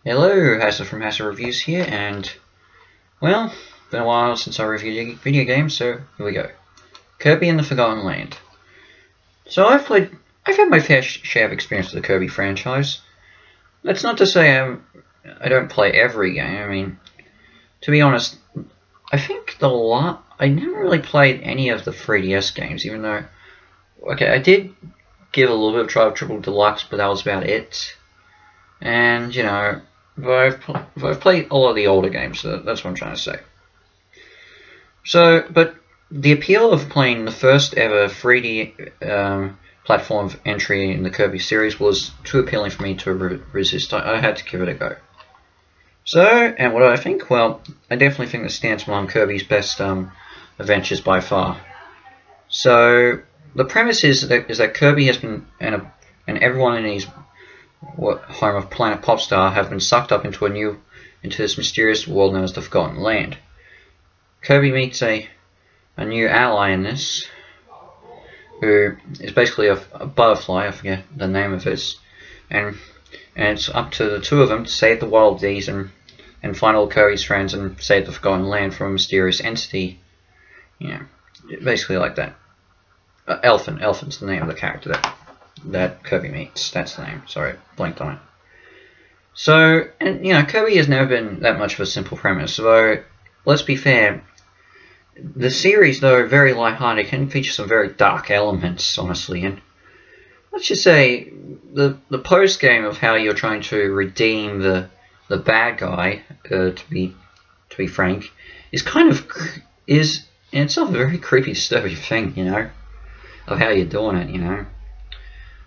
Hello, Hassa from Hassa Reviews here, and, well, been a while since I reviewed a video game, so here we go. Kirby and the Forgotten Land. So I've had my fair share of experience with the Kirby franchise. That's not to say I don't play every game. I mean, to be honest, I think I never really played any of the 3DS games, even though, okay, I did give a little bit of try of Triple Deluxe, but that was about it. And, you know, I've played a lot of the older games, so that's what I'm trying to say. So, but the appeal of playing the first ever 3D platform entry in the Kirby series was too appealing for me to resist. I had to give it a go. So, and what do I think? Well, I definitely think this stands among Kirby's best adventures by far. So, the premise is that Kirby has been, and everyone in his home of Planet Popstar have been sucked up into this mysterious world known as the Forgotten Land. Kirby meets a new ally in this, who is basically a butterfly. I forget the name of it, and it's up to the two of them to save the wild bees and find all Kirby's friends and save the Forgotten Land from a mysterious entity. You know, basically like that. Elephant's the name of the character that Kirby meets. That's the name. Sorry, blanked on it. So, and you know, Kirby has never been that much of a simple premise. Though, let's be fair, the series, though very lighthearted, can feature some very dark elements, honestly. And let's just say the post game of how you're trying to redeem the bad guy, to be frank, is in itself a very creepy, disturbing thing, you know, of how you're doing it, you know.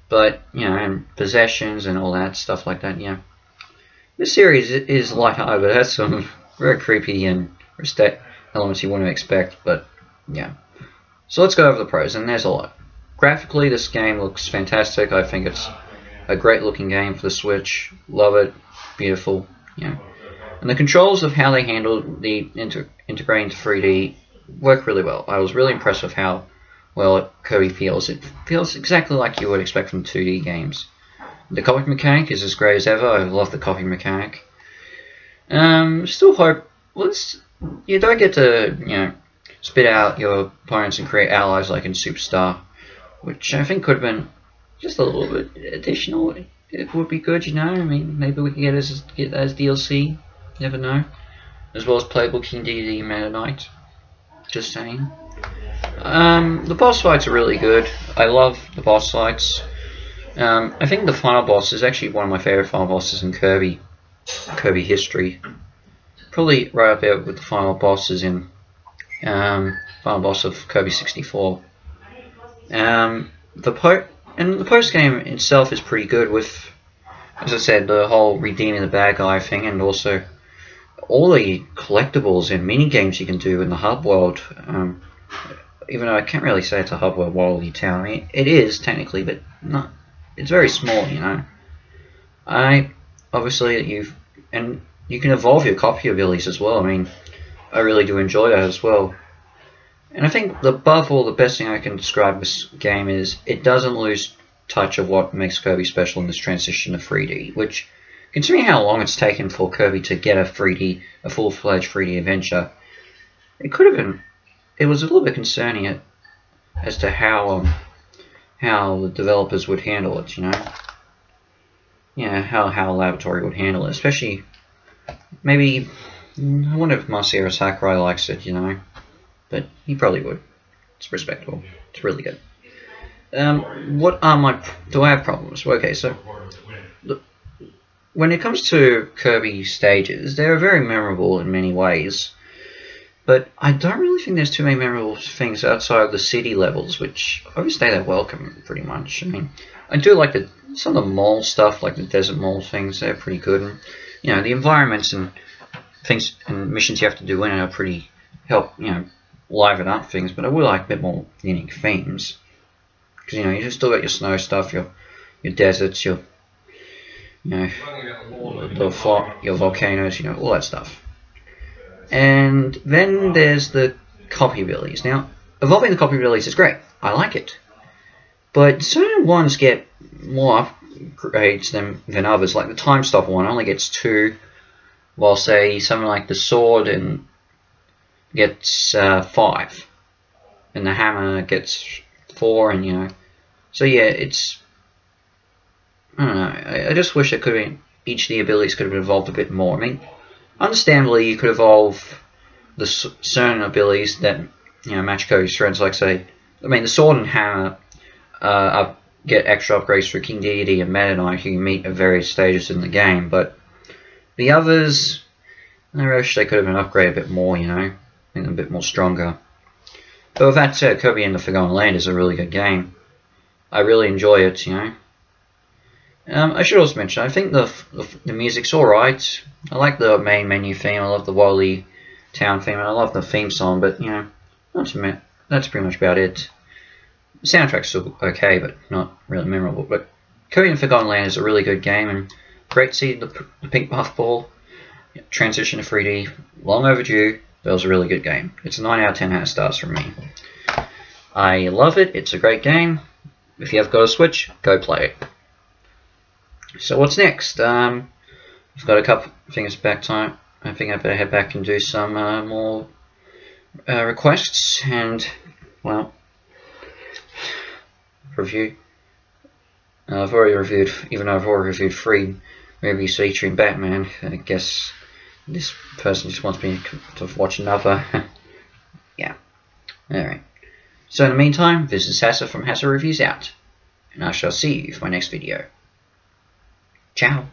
But, you know, and possessions and all that stuff like that, yeah. This series is lighthearted, but it has some very creepy and elements you wouldn't expect, but, yeah. So let's go over the pros, and there's a lot. Graphically, this game looks fantastic. I think it's a great looking game for the Switch. Love it. Beautiful, yeah. And the controls of how they handle the integrating to 3D work really well. I was really impressed with how well Kirby feels. It feels exactly like you would expect from 2D games. The copy mechanic is as great as ever. I love the copy mechanic. Still hope you don't get to, you know, spit out your opponents and create allies like in Superstar, which I think could have been just a little bit additional. It would be good, you know. I mean, maybe we could get that as DLC. Never know. As well as playable King Dedede Meta Knight. Just saying. The boss fights are really good. I love the boss fights. I think the final boss is actually one of my favorite final bosses in Kirby history. Probably right up there with the final bosses in final boss of Kirby 64. The post game itself is pretty good with, as I said, the whole redeeming the bad guy thing, and also all the collectibles and mini games you can do in the hub world. Even though I can't really say it's a hub world, Wallaby Town. I mean, it is technically, but not. It's very small, you know. Obviously you can evolve your copy abilities as well. I mean, I really do enjoy that as well. And I think above all, the best thing I can describe this game is it doesn't lose touch of what makes Kirby special in this transition to 3D. Which, considering how long it's taken for Kirby to get a full-fledged 3D adventure, it could have been. It was a little bit concerning as to how the developers would handle it, you know. Yeah, how Laboratory would handle it, especially maybe. I wonder if Masahiro Sakurai likes it, you know, but he probably would. It's respectable. It's really good. What are do I have problems? Well, okay, so when it comes to Kirby stages, they're very memorable in many ways. But I don't really think there's too many memorable things outside of the city levels, which overstay their welcome pretty much. I mean, I do like some of the mall stuff, like the desert mall things. They're pretty good. And, you know, the environments and things and missions you have to do in it are pretty liven up things. But I would like a bit more unique themes, because you know you still got your snow stuff, your deserts, your volcanoes, you know, all that stuff. And then there's the copy abilities. Now, evolving the copy abilities is great. I like it. But certain ones get more grades than others. Like the time stopper one only gets 2, while say something like the sword and gets 5, and the hammer gets 4, and you know. So yeah, it's, I don't know. I just wish it could have been, each of the abilities could have been evolved a bit more. I mean, understandably, you could evolve the certain abilities that, you know, match Kirby's strengths. Like say, I mean, the sword and hammer get extra upgrades for King Deity and Meta Knight who you meet at various stages in the game, but the others, I wish they could have been upgraded a bit more, you know, make them a bit more stronger. But with that said, Kirby and the Forgotten Land is a really good game. I really enjoy it, you know. I should also mention, I think the music's alright. I like the main menu theme, I love the Wally Town theme, and I love the theme song, but, you know, that's pretty much about it. The soundtrack's still okay, but not really memorable. But Kirby and Forgotten Land is a really good game, and great to see the pink puffball transition to 3D. Long overdue. That was a really good game. It's a 9 out of 10 out of stars from me. I love it. It's a great game. If you have got a Switch, go play it. So what's next? I've got a couple things back time. I think I better head back and do some more requests and, well, review. I've already reviewed, even though I've already reviewed 3 movies featuring Batman. I guess this person just wants me to watch another. Yeah. Alright. So in the meantime, this is Hassa from Hassa Reviews out, and I shall see you for my next video. Ciao.